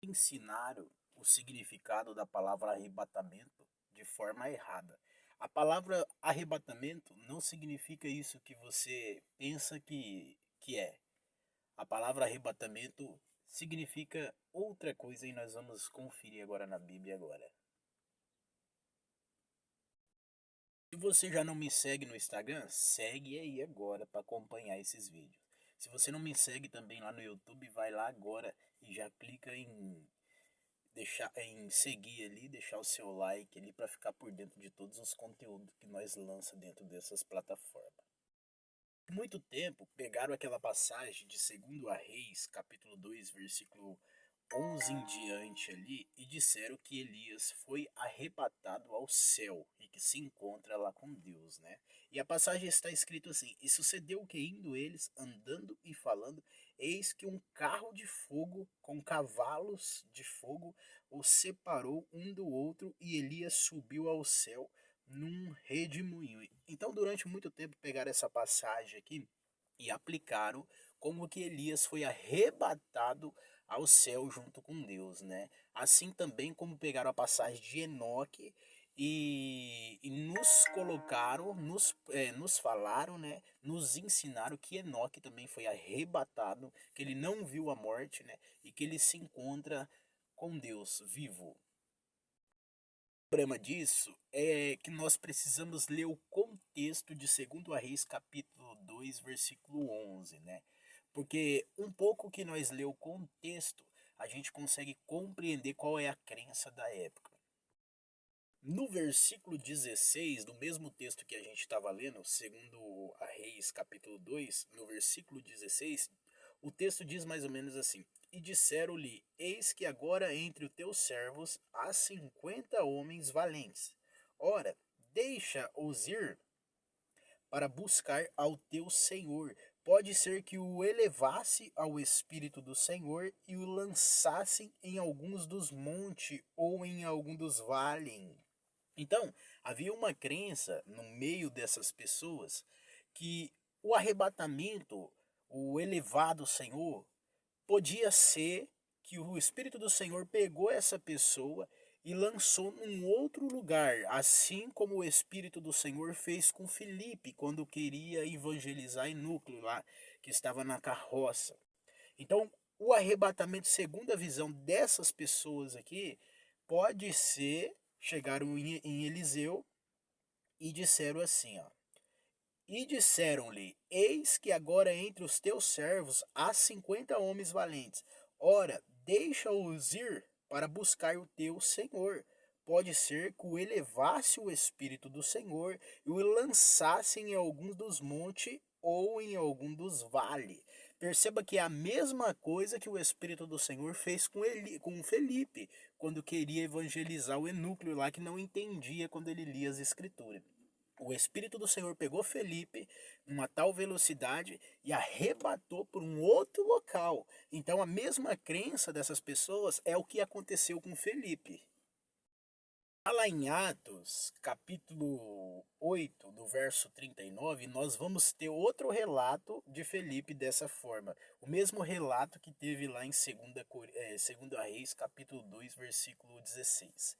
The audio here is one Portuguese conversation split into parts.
Ensinaram o significado da palavra arrebatamento de forma errada. A palavra arrebatamento não significa isso que você pensa que é. A palavra arrebatamento significa outra coisa e nós vamos conferir agora na Bíblia agora. Se você já não me segue no Instagram, segue aí agora para acompanhar esses vídeos. Se você não me segue também lá no YouTube, vai lá agora e já clica em seguir ali, deixar o seu like ali para ficar por dentro de todos os conteúdos que nós lança dentro dessas plataformas. Por muito tempo pegaram aquela passagem de 2 Reis, capítulo 2, versículo 11 em diante ali e disseram que Elias foi arrebatado ao céu e que se encontra lá com Deus, né? E a passagem está escrito assim: E sucedeu que indo eles andando e falando, eis que um carro de fogo com cavalos de fogo os separou um do outro e Elias subiu ao céu num redemoinho. Então, durante muito tempo pegaram essa passagem aqui e aplicaram como que Elias foi arrebatado ao céu junto com Deus, né? Assim também como pegaram a passagem de Enoque e nos colocaram, nos falaram, né? Nos ensinaram que Enoque também foi arrebatado, que ele não viu a morte, né? E que ele se encontra com Deus vivo. O problema disso é que nós precisamos ler o contexto de 2 Reis capítulo 2 versículo 11, né? Porque um pouco que nós lê o contexto, a gente consegue compreender qual é a crença da época. No versículo 16 do mesmo texto que a gente estava lendo, segundo a Reis capítulo 2 no versículo 16, o texto diz mais ou menos assim: E disseram-lhe: Eis que agora entre os teus servos há 50 homens valentes. Ora, deixa-os ir para buscar ao teu Senhor. Pode ser que o elevasse ao Espírito do Senhor e o lançassem em alguns dos montes ou em algum dos vales. Então, havia uma crença no meio dessas pessoas que o arrebatamento, o elevado Senhor, podia ser que o Espírito do Senhor pegou essa pessoa e lançou num outro lugar, assim como o Espírito do Senhor fez com Filipe quando queria evangelizar em núcleo lá, que estava na carroça. Então, o arrebatamento, segundo a visão dessas pessoas aqui, pode ser, chegaram em Eliseu e disseram assim, ó. E disseram-lhe: Eis que agora entre os teus servos há 50 homens valentes. Ora, deixa-os ir para buscar o teu Senhor. Pode ser que o elevasse o Espírito do Senhor e o lançasse em alguns dos montes ou em algum dos vales. Perceba que é a mesma coisa que o Espírito do Senhor fez com Felipe, quando queria evangelizar o Enúcleo lá que não entendia quando ele lia as Escrituras. O Espírito do Senhor pegou Felipe numa tal velocidade e arrebatou por um outro local. Então a mesma crença dessas pessoas é o que aconteceu com Felipe. Lá em Atos, capítulo 8, do verso 39, nós vamos ter outro relato de Felipe dessa forma. O mesmo relato que teve lá em 2 Reis, capítulo 2, versículo 16.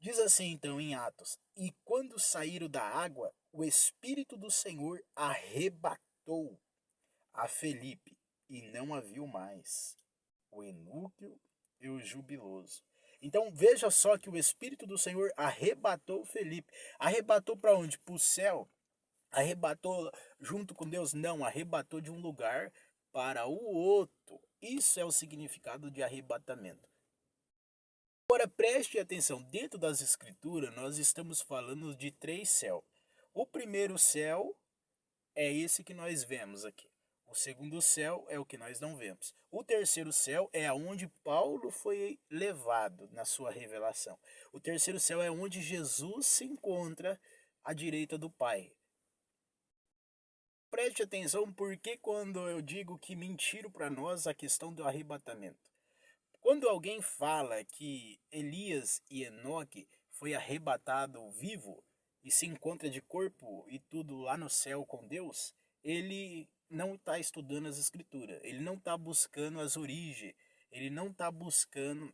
Diz assim então em Atos: E quando saíram da água, o Espírito do Senhor arrebatou a Felipe, e não a viu mais, o Enúquio e o Jubiloso. Então veja só que o Espírito do Senhor arrebatou Felipe. Arrebatou para onde? Para o céu. Arrebatou junto com Deus? Não, arrebatou de um lugar para o outro. Isso é o significado de arrebatamento. Agora preste atenção, dentro das escrituras nós estamos falando de 3 céus. O primeiro céu é esse que nós vemos aqui. O segundo céu é o que nós não vemos. O terceiro céu é aonde Paulo foi levado na sua revelação. O terceiro céu é onde Jesus se encontra à direita do Pai. Preste atenção porque quando eu digo que mentiram para nós a questão do arrebatamento. Quando alguém fala que Elias e Enoque foi arrebatado vivo e se encontra de corpo e tudo lá no céu com Deus, ele não está estudando as escrituras, ele não está buscando as origens Ele não está buscando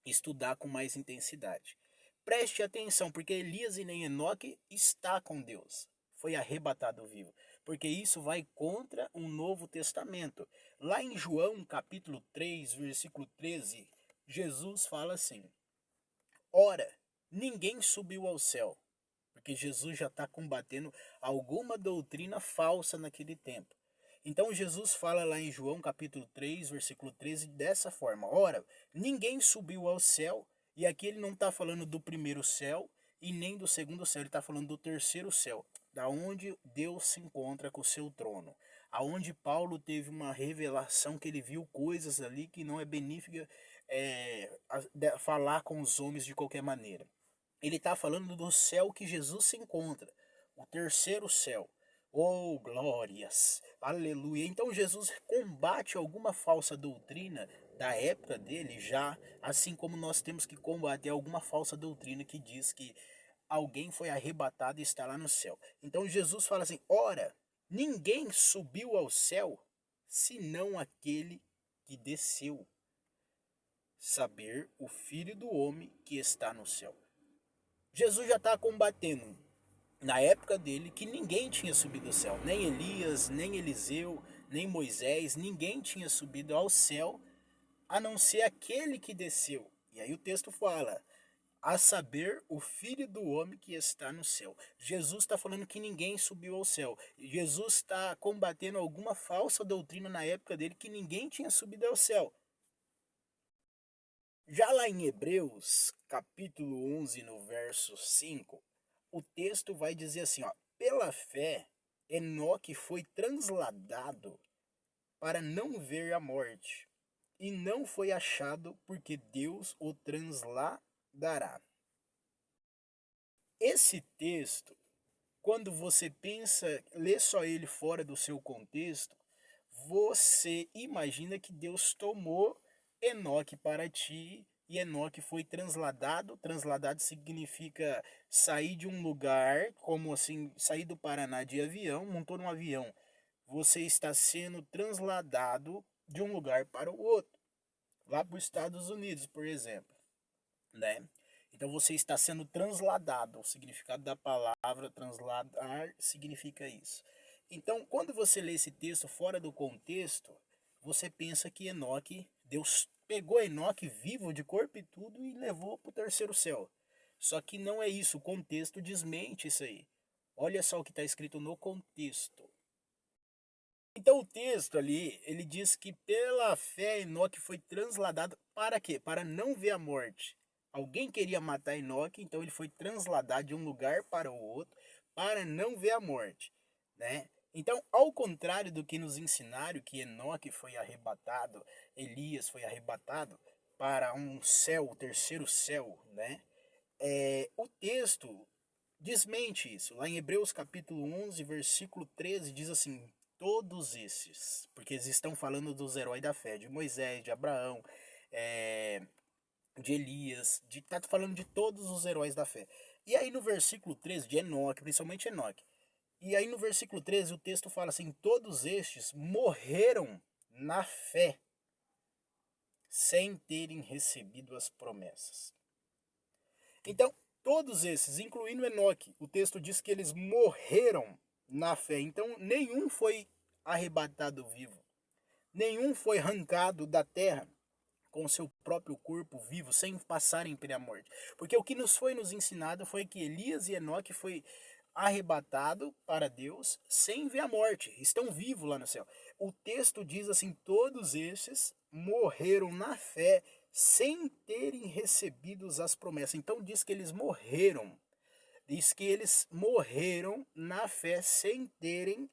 estudar com mais intensidade. Preste atenção, porque Elias e nem Enoque está com Deus. Foi arrebatado vivo. Porque isso vai contra o Novo Testamento. Lá em João, capítulo 3, versículo 13, Jesus fala assim: Ora, ninguém subiu ao céu. Porque Jesus já está combatendo alguma doutrina falsa naquele tempo. Então Jesus fala lá em João capítulo 3, versículo 13, dessa forma: Ora, ninguém subiu ao céu, e aqui ele não está falando do primeiro céu e nem do segundo céu, ele está falando do terceiro céu, da onde Deus se encontra com o seu trono, aonde Paulo teve uma revelação que ele viu coisas ali que não é benéfica falar com os homens de qualquer maneira. Ele está falando do céu que Jesus se encontra, o terceiro céu. Oh, glórias! Aleluia! Então Jesus combate alguma falsa doutrina da época dele já, assim como nós temos que combater alguma falsa doutrina que diz que alguém foi arrebatado e está lá no céu. Então Jesus fala assim: Ora, ninguém subiu ao céu, senão aquele que desceu, saber o Filho do Homem que está no céu. Jesus já está combatendo na época dele que ninguém tinha subido ao céu, nem Elias, nem Eliseu, nem Moisés, ninguém tinha subido ao céu a não ser aquele que desceu. E aí o texto fala: a saber, o Filho do Homem que está no céu. Jesus está falando que ninguém subiu ao céu. Jesus está combatendo alguma falsa doutrina na época dele que ninguém tinha subido ao céu. Já lá em Hebreus, capítulo 11, no verso 5, o texto vai dizer assim, ó: pela fé, Enoque foi transladado para não ver a morte, e não foi achado porque Deus o transladará. Esse texto, quando você pensa, lê só ele fora do seu contexto, você imagina que Deus tomou Enoque para ti e Enoque foi transladado. Transladado significa sair de um lugar, como assim, sair do Paraná de avião, montou num avião. Você está sendo transladado de um lugar para o outro, lá para os Estados Unidos, por exemplo, né? Então você está sendo transladado. O significado da palavra transladar significa isso. Então, quando você lê esse texto fora do contexto, você pensa que Enoque, Deus pegou Enoque vivo de corpo e tudo e levou para o terceiro céu. Só que não é isso, o contexto desmente isso aí. Olha só o que está escrito no contexto. Então o texto ali, ele diz que pela fé Enoque foi transladado para quê? Para não ver a morte. Alguém queria matar Enoque, então ele foi transladado de um lugar para o outro para não ver a morte, né? Então, ao contrário do que nos ensinaram que Enoque foi arrebatado, Elias foi arrebatado para um céu, o terceiro céu, né? O texto desmente isso. Lá em Hebreus capítulo 11, versículo 13, diz assim: todos esses, porque eles estão falando dos heróis da fé, de Moisés, de Abraão, de Elias, tá falando de todos os heróis da fé. E aí no versículo 13, de Enoque, principalmente Enoque. E aí no versículo 13 o texto fala assim: todos estes morreram na fé, sem terem recebido as promessas. Então, todos esses, incluindo Enoque, o texto diz que eles morreram na fé. Então, nenhum foi arrebatado vivo. Nenhum foi arrancado da terra com o seu próprio corpo vivo, sem passarem pela morte. Porque o que nos ensinado foi que Elias e Enoque foi arrebatado para Deus sem ver a morte. Estão vivos lá no céu. O texto diz assim: todos esses morreram na fé sem terem recebido as promessas. Então diz que eles morreram. Diz que eles morreram na fé sem terem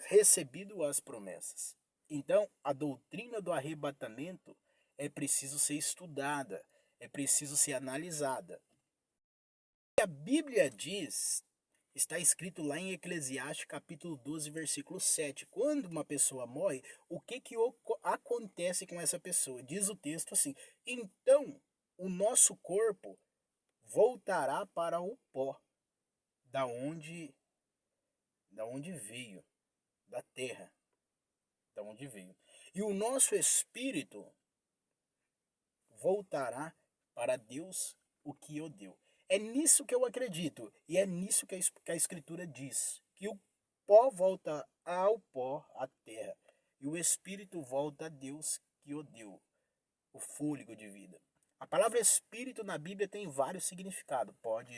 recebido as promessas. Então, a doutrina do arrebatamento é preciso ser estudada, é preciso ser analisada. A Bíblia diz, está escrito lá em Eclesiastes capítulo 12, versículo 7. Quando uma pessoa morre, o que acontece com essa pessoa? Diz o texto assim: então o nosso corpo voltará para o pó, da onde veio, da terra, da onde veio. E o nosso espírito voltará para Deus o que o deu. É nisso que eu acredito, e é nisso que a Escritura diz, que o pó volta ao pó, à terra, e o Espírito volta a Deus que o deu, o fôlego de vida. A palavra espírito na Bíblia tem vários significados. Pode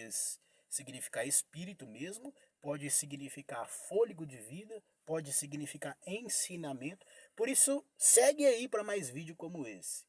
significar espírito mesmo, pode significar fôlego de vida, pode significar ensinamento. Por isso, segue aí para mais vídeo como esse.